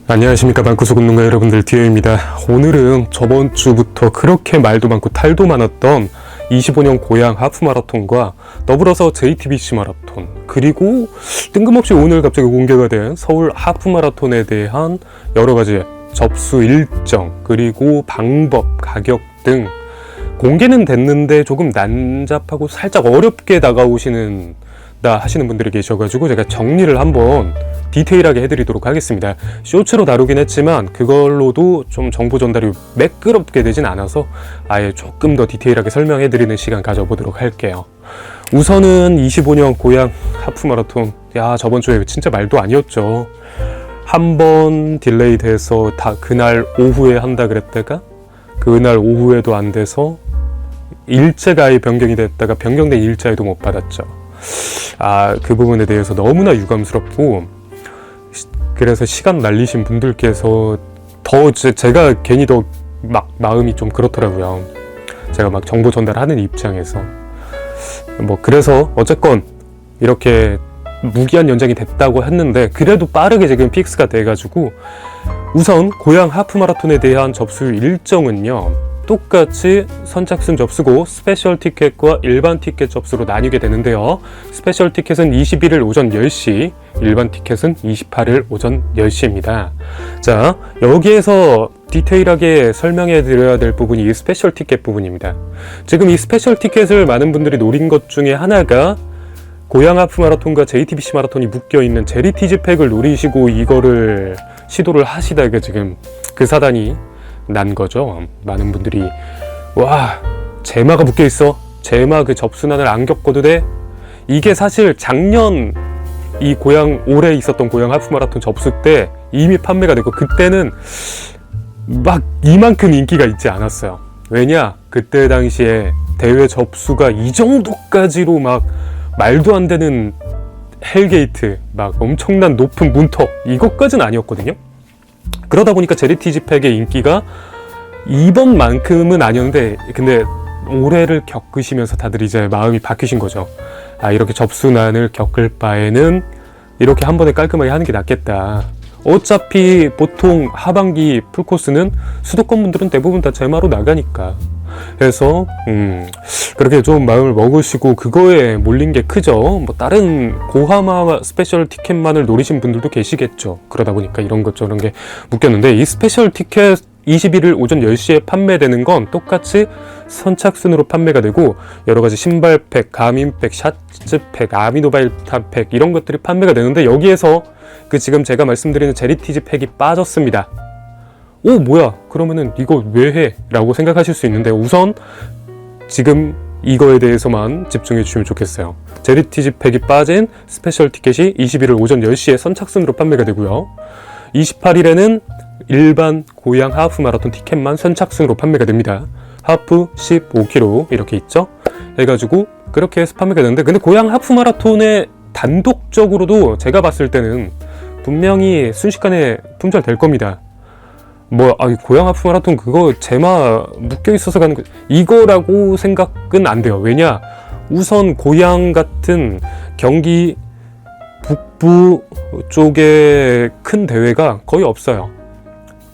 안녕하십니까, 방구소금농가 여러분들, 디에입니다. 오늘은 저번 주부터 그렇게 말도 많고 탈도 많았던 25년 고양 하프마라톤과 더불어서 JTBC 마라톤, 그리고 뜬금없이 오늘 갑자기 공개가 된 서울 하프마라톤에 대한 여러가지 접수 일정, 그리고 방법, 가격 등 공개는 됐는데 조금 난잡하고 살짝 어렵게 다가오시는 하시는 분들이 계셔가지고 제가 정리를 한번 디테일하게 해드리도록 하겠습니다. 쇼츠로 다루긴 했지만 그걸로도 좀 정보 전달이 매끄럽게 되진 않아서 아예 조금 더 디테일하게 설명해드리는 시간 가져보도록 할게요. 우선은 25년 고양 하프마라톤, 저번 주에 진짜 말도 아니었죠. 한 번 딜레이 돼서 그날 오후에 한다 그랬다가 그날 오후에도 안 돼서 일자가 아예 변경이 됐다가 변경된 일자에도 못 받았죠. 그 부분에 대해서 너무나 유감스럽고, 그래서 시간 날리신 분들께서 제가 괜히 더 마음이 좀 그렇더라고요. 제가 정보 전달하는 입장에서. 그래서 어쨌건 이렇게 무기한 연장이 됐다고 했는데, 그래도 빠르게 지금 픽스가 돼가지고, 우선 고양 하프마라톤에 대한 접수 일정은요, 똑같이 선착순 접수고 스페셜 티켓과 일반 티켓 접수로 나뉘게 되는데요. 스페셜 티켓은 21일 오전 10시, 일반 티켓은 28일 오전 10시입니다. 자, 여기에서 디테일하게 설명해 드려야 될 부분이 이 스페셜 티켓 부분입니다. 지금 이 스페셜 티켓을 많은 분들이 노린 것 중에 하나가 고양 하프마라톤과 JTBC 마라톤이 묶여있는 제리티즈 팩을 노리시고 이거를 시도를 하시다가 지금 그 사단이 난 거죠. 많은 분들이 제마가 묶여있어, 제마 그 접수난을 안 겪어도 돼. 이게 사실 작년 올해 있었던 고양 하프마라톤 접수 때 이미 판매가 되고, 그때는 이만큼 인기가 있지 않았어요. 왜냐, 그때 당시에 대회 접수가 이 정도까지로 말도 안 되는 헬게이트, 엄청난 높은 문턱, 이것까지는 아니었거든요. 그러다 보니까 제리티즈 팩의 인기가 이번만큼은 아니었는데, 근데 올해를 겪으시면서 다들 이제 마음이 바뀌신 거죠. 이렇게 접수난을 겪을 바에는 이렇게 한 번에 깔끔하게 하는 게 낫겠다. 어차피 보통 하반기 풀코스는 수도권 분들은 대부분 다 제마로 나가니까. 해서 그렇게 좀 마음을 먹으시고 그거에 몰린 게 크죠. 다른 고하마 스페셜 티켓만을 노리신 분들도 계시겠죠. 그러다 보니까 이런 것 저런 게 묶였는데, 이 스페셜 티켓 21일 오전 10시에 판매되는 건 똑같이 선착순으로 판매가 되고, 여러가지 신발팩, 가민팩, 샷즈팩, 아미노바이탄 팩, 이런 것들이 판매가 되는데, 여기에서 지금 제가 말씀드리는 제리티즈 팩이 빠졌습니다. 뭐야, 그러면은 이거 왜 해? 라고 생각하실 수 있는데, 우선 지금 이거에 대해서만 집중해 주시면 좋겠어요. 제리티즈 팩이 빠진 스페셜 티켓이 21일 오전 10시에 선착순으로 판매가 되고요. 28일에는 일반 고양 하프 마라톤 티켓만 선착순으로 판매가 됩니다. 하프 15km 이렇게 있죠? 해가지고 그렇게 해서 판매가 되는데, 근데 고양 하프 마라톤에 단독적으로도 제가 봤을 때는 분명히 순식간에 품절될 겁니다. 고양 하프 마라톤 그거 제마 묶여 있어서 가는 거, 이거라고 생각은 안 돼요. 왜냐, 우선 고양 같은 경기 북부 쪽에 큰 대회가 거의 없어요.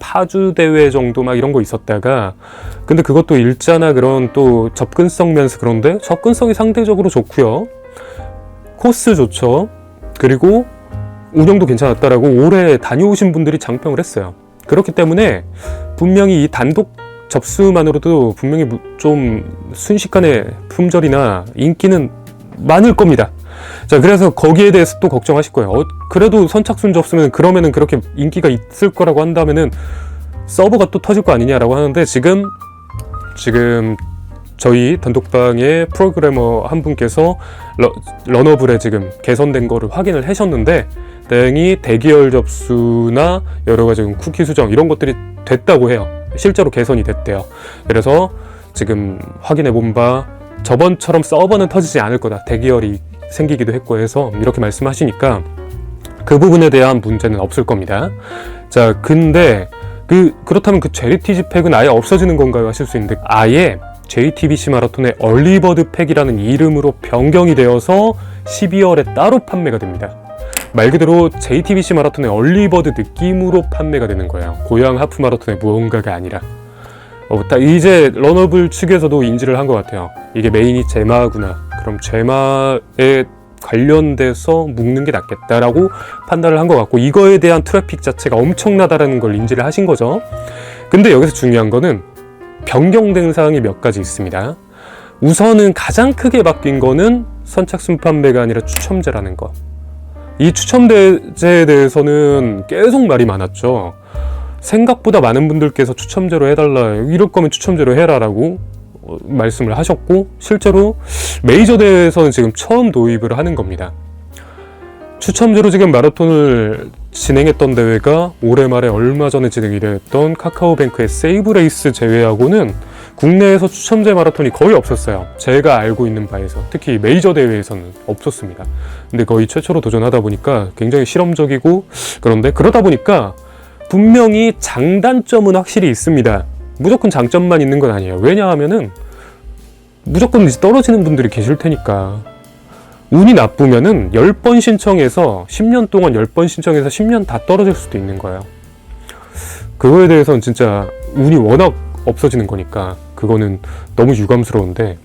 파주 대회 정도 이런 거 있었다가, 근데 그것도 일자나 그런 또 접근성 면에서 그런데 접근성이 상대적으로 좋고요. 코스 좋죠. 그리고 운영도 괜찮았다라고 올해 다녀오신 분들이 장평을 했어요. 그렇기 때문에 분명히 이 단독 접수만으로도 분명히 좀 순식간에 품절이나 인기는 많을 겁니다. 자, 그래서 거기에 대해서 또 걱정하실 거예요. 그래도 선착순 접수면 그러면은 그렇게 인기가 있을 거라고 한다면은 서버가 또 터질 거 아니냐라고 하는데, 지금 저희 단톡방에 프로그래머 한 분께서 러너블에 지금 개선된 거를 확인을 하셨는데, 다행히 대기열 접수나 여러가지 쿠키 수정 이런 것들이 됐다고 해요. 실제로 개선이 됐대요. 그래서 지금 확인해 본 바 저번처럼 서버는 터지지 않을 거다, 대기열이 생기기도 했고 해서 이렇게 말씀하시니까 그 부분에 대한 문제는 없을 겁니다. 자, 근데 그렇다면 그 제리티즈 팩은 아예 없어지는 건가요? 하실 수 있는데, 아예 JTBC 마라톤의 얼리버드 팩이라는 이름으로 변경이 되어서 12월에 따로 판매가 됩니다. 말 그대로 JTBC 마라톤의 얼리버드 느낌으로 판매가 되는 거예요. 고양 하프 마라톤의 무언가가 아니라. 딱 이제 러너블 측에서도 인지를 한 것 같아요. 이게 메인이 제마구나. 그럼 제마에 관련돼서 묶는 게 낫겠다라고 판단을 한 것 같고, 이거에 대한 트래픽 자체가 엄청나다라는 걸 인지를 하신 거죠. 근데 여기서 중요한 거는 변경된 사항이 몇 가지 있습니다. 우선은 가장 크게 바뀐 거는 선착순 판매가 아니라 추첨제라는 것. 이 추첨제에 대해서는 계속 말이 많았죠. 생각보다 많은 분들께서 추첨제로 해달라, 이럴 거면 추첨제로 해라라고 말씀을 하셨고, 실제로 메이저 대회에서는 지금 처음 도입을 하는 겁니다. 추첨제로 지금 마라톤을 진행했던 대회가 올해 말에 얼마 전에 진행이 됐던 카카오뱅크의 세이브 레이스 제외하고는 국내에서 추첨제 마라톤이 거의 없었어요. 제가 알고 있는 바에서. 특히 메이저 대회에서는 없었습니다. 근데 거의 최초로 도전하다 보니까 굉장히 실험적이고, 그런데 그러다 보니까 분명히 장단점은 확실히 있습니다. 무조건 장점만 있는 건 아니에요. 왜냐하면은 무조건 떨어지는 분들이 계실 테니까. 운이 나쁘면은 10번 신청해서 10년 동안 10번 신청해서 10년 다 떨어질 수도 있는 거예요. 그거에 대해서는 진짜 운이 워낙 없어지는 거니까 그거는 너무 유감스러운데,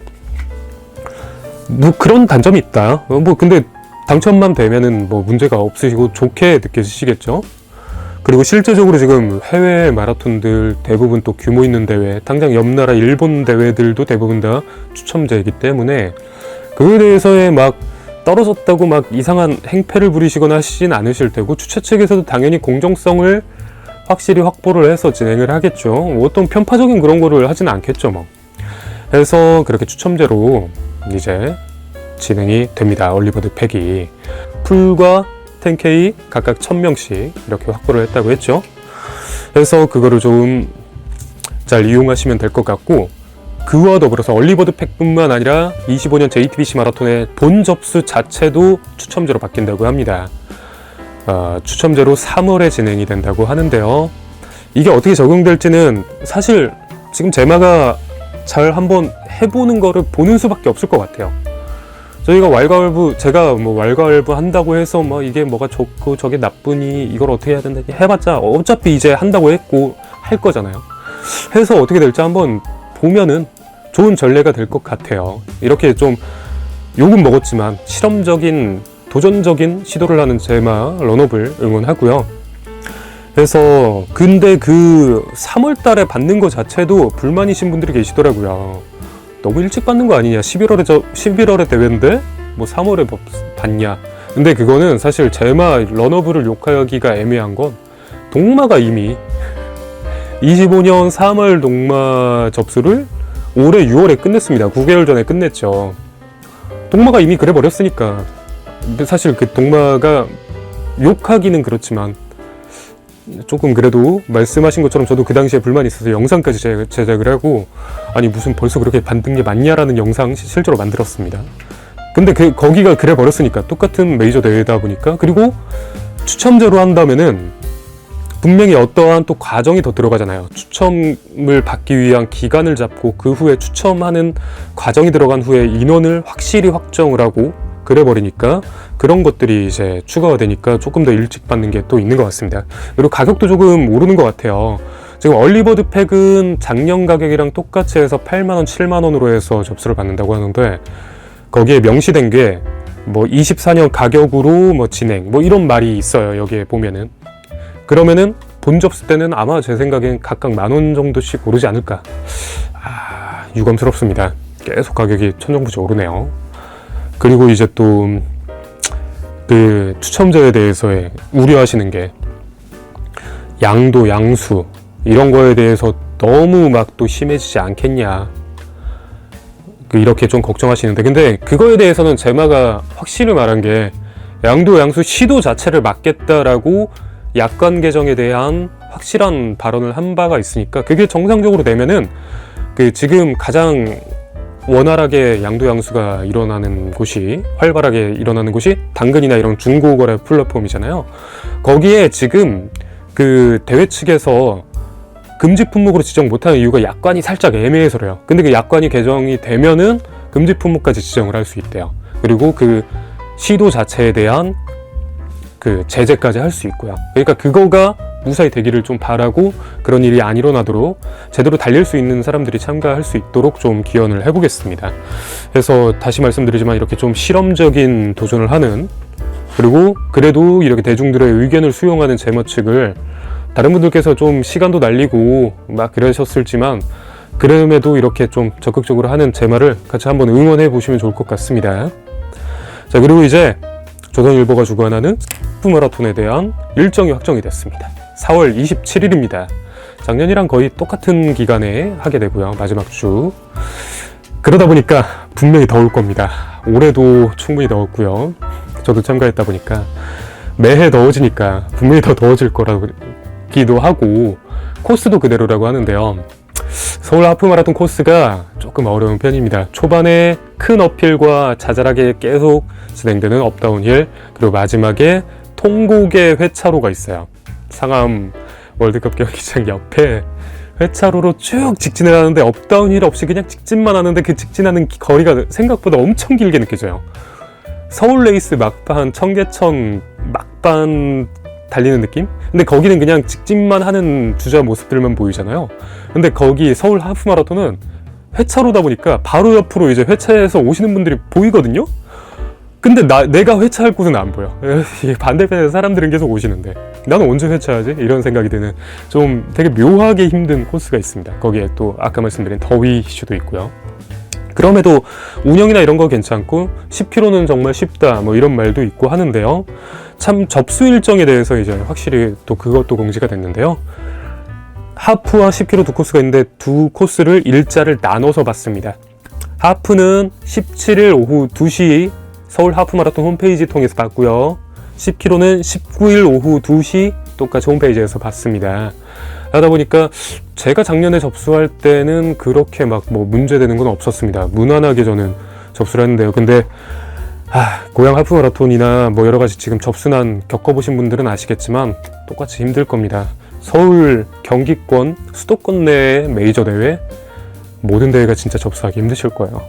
뭐 그런 단점이 있다. 뭐 근데 당첨만 되면은 뭐 문제가 없으시고 좋게 느껴지시겠죠. 그리고 실제적으로 지금 해외 마라톤들 대부분 또 규모 있는 대회, 당장 옆 나라 일본 대회들도 대부분 다 추첨제이기 때문에 그거에 대해서의 막 떨어졌다고 막 이상한 행패를 부리시거나 하시진 않으실 테고, 주최 측에서도 당연히 공정성을 확실히 확보를 해서 진행을 하겠죠. 어떤 편파적인 그런 거를 하진 않겠죠 뭐. 해서 그렇게 추첨제로 이제 진행이 됩니다. 얼리버드 팩이 풀과 10K 각각 1000명씩 이렇게 확보를 했다고 했죠. 그래서 그거를 좀 잘 이용하시면 될 것 같고, 그와 더불어서 얼리버드 팩뿐만 아니라 25년 JTBC 마라톤의 본 접수 자체도 추첨제로 바뀐다고 합니다. 추첨제로 3월에 진행이 된다고 하는데요. 이게 어떻게 적용될지는 사실 지금 제마가 잘 한번 해보는 거를 보는 수밖에 없을 것 같아요. 저희가 왈가왈부, 제가 뭐 왈가왈부 한다고 해서 뭐 이게 뭐가 좋고 저게 나쁘니 이걸 어떻게 해야 된다 해봤자 어차피 이제 한다고 했고 할 거잖아요. 해서 어떻게 될지 한번 보면은 좋은 전례가 될 것 같아요. 이렇게 좀 욕은 먹었지만 실험적인 도전적인 시도를 하는 제마 러너블 응원하고요. 그래서 근데 그 3월 달에 받는 것 자체도 불만이신 분들이 계시더라고요. 너무 일찍 받는 거 아니냐, 11월에 대회인데 뭐 3월에 받냐. 근데 그거는 사실 제마 러너블을 욕하기가 애매한 건 동마가 이미 25년 3월 동마 접수를 올해 6월에 끝냈습니다. 9개월 전에 끝냈죠. 동마가 이미 그래 버렸으니까. 사실 그 동마가 욕하기는 그렇지만 조금 그래도 말씀하신 것처럼 저도 그 당시에 불만이 있어서 영상까지 제작을 하고, 아니 무슨 벌써 그렇게 받는 게 맞냐라는 영상 실제로 만들었습니다. 근데 거기가 그래 버렸으니까, 똑같은 메이저 대회다 보니까. 그리고 추첨제로 한다면은 분명히 어떠한 또 과정이 더 들어가잖아요. 추첨을 받기 위한 기간을 잡고 그 후에 추첨하는 과정이 들어간 후에 인원을 확실히 확정을 하고 그래 버리니까 그런 것들이 이제 추가가 되니까 조금 더 일찍 받는 게 또 있는 것 같습니다. 그리고 가격도 조금 오르는 것 같아요. 지금 얼리버드 팩은 작년 가격이랑 똑같이 해서 8만원, 7만원으로 해서 접수를 받는다고 하는데, 거기에 명시된 게 뭐 24년 가격으로 뭐 진행 뭐 이런 말이 있어요. 여기에 보면은. 그러면은 본 접수 때는 아마 제 생각엔 각각 10,000원 정도씩 오르지 않을까. 유감스럽습니다. 계속 가격이 천정부지 오르네요. 그리고 이제 또 그 추첨제에 대해서의 우려하시는 게 양도, 양수 이런 거에 대해서 너무 막 또 심해지지 않겠냐, 이렇게 좀 걱정하시는데, 근데 그거에 대해서는 제마가 확실히 말한 게 양도, 양수 시도 자체를 막겠다라고 약관 개정에 대한 확실한 발언을 한 바가 있으니까, 그게 정상적으로 되면은 지금 가장 원활하게 양도 양수가 일어나는 곳이, 활발하게 일어나는 곳이 당근이나 이런 중고거래 플랫폼이잖아요. 거기에 지금 그 대회 측에서 금지 품목으로 지정 못하는 이유가 약관이 살짝 애매해서 그래요. 근데 그 약관이 개정이 되면은 금지 품목까지 지정을 할 수 있대요. 그리고 그 시도 자체에 대한 그 제재까지 할 수 있고요. 그러니까 그거가 무사히 되기를 좀 바라고, 그런 일이 안 일어나도록 제대로 달릴 수 있는 사람들이 참가할 수 있도록 좀 기원을 해보겠습니다. 그래서 다시 말씀드리지만 이렇게 좀 실험적인 도전을 하는, 그리고 그래도 이렇게 대중들의 의견을 수용하는 제모 측을 다른 분들께서 좀 시간도 날리고 막 그러셨을지만, 그럼에도 이렇게 좀 적극적으로 하는 제마를 같이 한번 응원해 보시면 좋을 것 같습니다. 자, 그리고 이제 조선일보가 주관하는 하프마라톤에 대한 일정이 확정이 됐습니다. 4월 27일입니다. 작년이랑 거의 똑같은 기간에 하게 되고요. 마지막 주. 그러다 보니까 분명히 더울 겁니다. 올해도 충분히 더웠고요. 저도 참가했다 보니까 매해 더워지니까 분명히 더 더워질 거라기도 하고, 코스도 그대로라고 하는데요. 서울 하프마라톤 코스가 조금 어려운 편입니다. 초반에 큰 어필과 자잘하게 계속 진행되는 업다운힐, 그리고 마지막에 통곡의 회차로가 있어요. 상암 월드컵 경기장 옆에 회차로로 쭉 직진을 하는데 업다운힐 없이 그냥 직진만 하는데 그 직진하는 거리가 생각보다 엄청 길게 느껴져요. 서울 레이스 막판, 청계천 막판 달리는 느낌? 근데 거기는 그냥 직진만 하는 주자 모습들만 보이잖아요. 근데 거기 서울 하프 마라톤은 회차로다 보니까 바로 옆으로 이제 회차에서 오시는 분들이 보이거든요? 근데 내가 회차할 곳은 안 보여. 반대편에서 사람들은 계속 오시는데 나는 언제 회차하지? 이런 생각이 드는 좀 되게 묘하게 힘든 코스가 있습니다. 거기에 또 아까 말씀드린 더위 이슈도 있고요. 그럼에도 운영이나 이런 거 괜찮고 10km는 정말 쉽다 뭐 이런 말도 있고 하는데요. 참 접수 일정에 대해서 이제 확실히 또 그것도 공지가 됐는데요. 하프와 10km 두 코스가 있는데 두 코스를 일자를 나눠서 봤습니다. 하프는 17일 오후 2시 서울 하프 마라톤 홈페이지 통해서 봤고요. 10km는 19일 오후 2시 똑같이 홈페이지에서 봤습니다. 하다 보니까 제가 작년에 접수할 때는 그렇게 막 뭐 문제되는 건 없었습니다. 무난하게 저는 접수를 했는데요. 근데 고양 하프 마라톤이나 뭐 여러 가지 지금 접수난 겪어보신 분들은 아시겠지만 똑같이 힘들 겁니다. 서울, 경기권, 수도권 내의 메이저 대회 모든 대회가 진짜 접수하기 힘드실 거예요.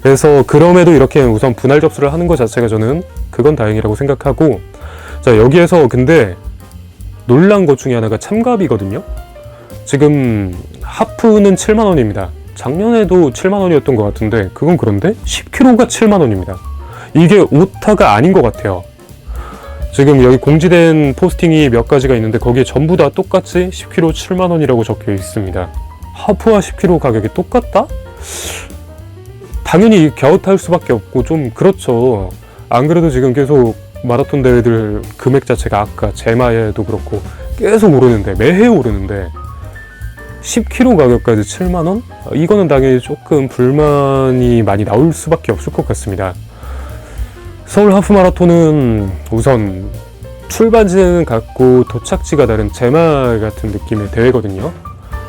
그래서 그럼에도 이렇게 우선 분할 접수를 하는 것 자체가 저는 그건 다행이라고 생각하고, 자, 여기에서 근데 놀란 것 중에 하나가 참가비거든요. 지금 하프는 7만원입니다. 작년에도 7만원이었던 것 같은데 그건 그런데 10km가 7만원입니다. 이게 오타가 아닌 것 같아요. 지금 여기 공지된 포스팅이 몇 가지가 있는데 거기에 전부 다 똑같이 10km 7만원이라고 적혀 있습니다. 하프와 10km 가격이 똑같다? 당연히 갸웃할 수밖에 없고 좀 그렇죠. 안 그래도 지금 계속 마라톤 대회들 금액 자체가 아까 제마에도 그렇고 계속 오르는데, 매해 오르는데 10km 가격까지 7만원? 이거는 당연히 조금 불만이 많이 나올 수밖에 없을 것 같습니다. 서울 하프 마라톤은 우선 출발지는 같고 도착지가 다른 제마 같은 느낌의 대회거든요.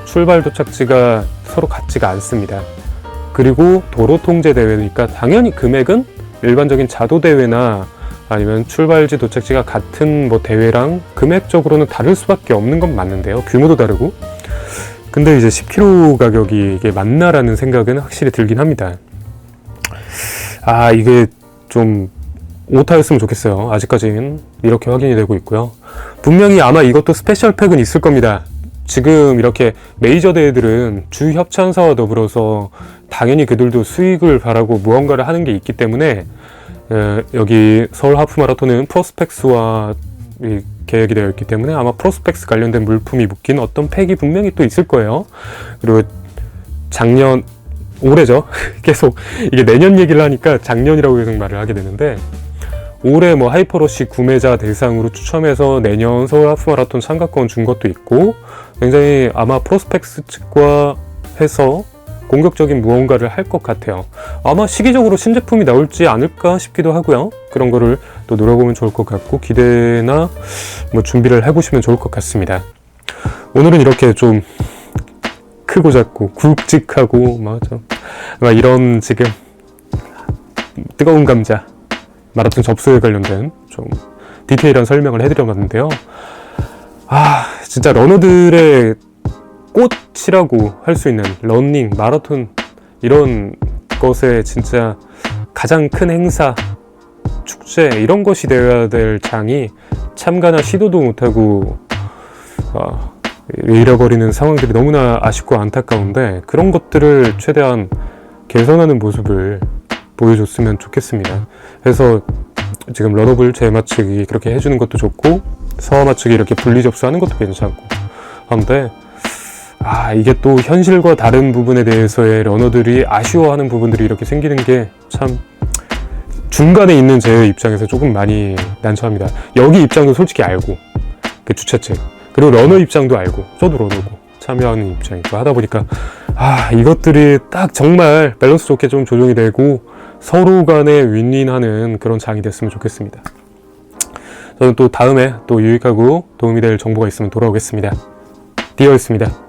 출발 도착지가 서로 같지가 않습니다. 그리고 도로 통제 대회니까 당연히 금액은 일반적인 자도 대회나 아니면 출발지 도착지가 같은 뭐 대회랑 금액적으로는 다를 수밖에 없는 건 맞는데요. 규모도 다르고. 근데 이제 10km 가격이 이게 맞나라는 생각은 확실히 들긴 합니다. 이게 좀 오타였으면 좋겠어요. 아직까지는 이렇게 확인이 되고 있고요. 분명히 아마 이것도 스페셜 팩은 있을 겁니다. 지금 이렇게 메이저 대회들은 주 협찬사와 더불어서 당연히 그들도 수익을 바라고 무언가를 하는 게 있기 때문에 여기 서울 하프 마라톤은 프로스펙스와 계획이 되어 있기 때문에 아마 프로스펙스 관련된 물품이 묶인 어떤 팩이 분명히 또 있을 거예요. 그리고 올해죠. 계속 이게 내년 얘기를 하니까 작년이라고 계속 말을 하게 되는데, 올해 뭐 하이퍼러시 구매자 대상으로 추첨해서 내년 서울 하프 마라톤 참가권 준 것도 있고, 굉장히 아마 프로스펙스 측과 해서 공격적인 무언가를 할 것 같아요. 아마 시기적으로 신제품이 나올지 않을까 싶기도 하고요. 그런 거를 또 노려보면 좋을 것 같고, 기대나 뭐 준비를 해보시면 좋을 것 같습니다. 오늘은 이렇게 좀 크고 작고 굵직하고 막 이런 지금 뜨거운 감자 마라톤 접수에 관련된 좀 디테일한 설명을 해드려봤는데요. 진짜 러너들의 꽃이라고 할 수 있는 러닝, 마라톤 이런 것에 진짜 가장 큰 행사 축제 이런 것이 되어야 될 장이 참가나 시도도 못하고 잃어버리는 상황들이 너무나 아쉽고 안타까운데, 그런 것들을 최대한 개선하는 모습을 보여줬으면 좋겠습니다. 그래서 지금 런업을 재맞추기 그렇게 해주는 것도 좋고, 서화 맞추기 이렇게 분리 접수하는 것도 괜찮고 한데, 이게 또 현실과 다른 부분에 대해서의 러너들이 아쉬워하는 부분들이 이렇게 생기는 게 참 중간에 있는 제 입장에서 조금 많이 난처합니다. 여기 입장도 솔직히 알고, 그 주최 측, 그리고 러너 입장도 알고, 저도 러너고 참여하는 입장이고 하다 보니까 이것들이 딱 정말 밸런스 좋게 좀 조정이 되고 서로 간에 윈윈하는 그런 장이 됐으면 좋겠습니다. 저는 또 다음에 또 유익하고 도움이 될 정보가 있으면 돌아오겠습니다. 디어였습니다.